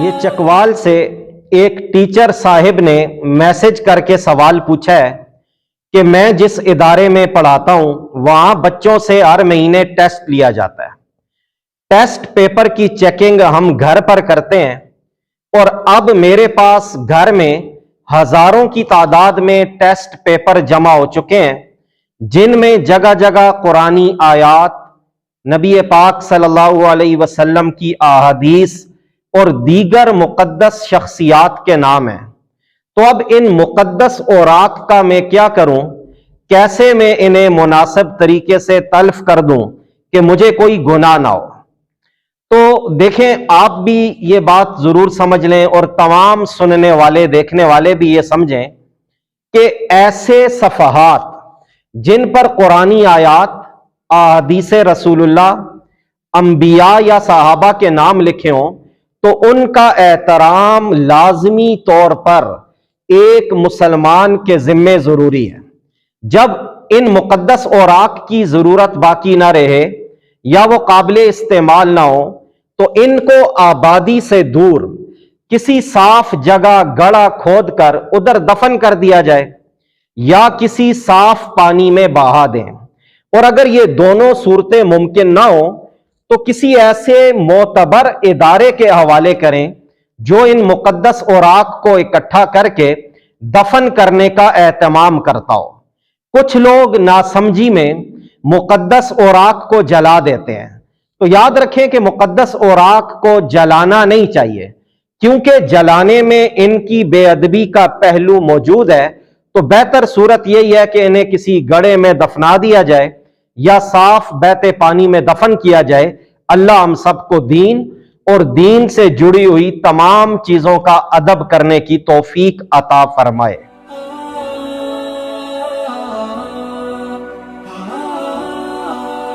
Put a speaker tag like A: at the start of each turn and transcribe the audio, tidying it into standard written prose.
A: یہ چکوال سے ایک ٹیچر صاحب نے میسج کر کے سوال پوچھا ہے کہ میں جس ادارے میں پڑھاتا ہوں وہاں بچوں سے ہر مہینے ٹیسٹ لیا جاتا ہے. ٹیسٹ پیپر کی چیکنگ ہم گھر پر کرتے ہیں اور اب میرے پاس گھر میں ہزاروں کی تعداد میں ٹیسٹ پیپر جمع ہو چکے ہیں جن میں جگہ جگہ قرآنی آیات، نبی پاک صلی اللہ علیہ وسلم کی احادیث اور دیگر مقدس شخصیات کے نام ہیں. تو اب ان مقدس اوراق کا میں کیا کروں؟ کیسے میں انہیں مناسب طریقے سے تلف کر دوں کہ مجھے کوئی گناہ نہ ہو؟ تو دیکھیں، آپ بھی یہ بات ضرور سمجھ لیں اور تمام سننے والے دیکھنے والے بھی یہ سمجھیں کہ ایسے صفحات جن پر قرآنی آیات، احادیث رسول اللہ، انبیاء یا صحابہ کے نام لکھے ہوں تو ان کا احترام لازمی طور پر ایک مسلمان کے ذمے ضروری ہے. جب ان مقدس اوراق کی ضرورت باقی نہ رہے یا وہ قابل استعمال نہ ہو تو ان کو آبادی سے دور کسی صاف جگہ گڑھا کھود کر ادھر دفن کر دیا جائے یا کسی صاف پانی میں بہا دیں. اور اگر یہ دونوں صورتیں ممکن نہ ہو تو کسی ایسے معتبر ادارے کے حوالے کریں جو ان مقدس اوراق کو اکٹھا کر کے دفن کرنے کا اہتمام کرتا ہو. کچھ لوگ ناسمجھی میں مقدس اوراق کو جلا دیتے ہیں، تو یاد رکھیں کہ مقدس اوراق کو جلانا نہیں چاہیے کیونکہ جلانے میں ان کی بے ادبی کا پہلو موجود ہے. تو بہتر صورت یہی ہے کہ انہیں کسی گڑھے میں دفنا دیا جائے یا صاف بہتے پانی میں دفن کیا جائے. اللہ ہم سب کو دین اور دین سے جڑی ہوئی تمام چیزوں کا ادب کرنے کی توفیق عطا فرمائے.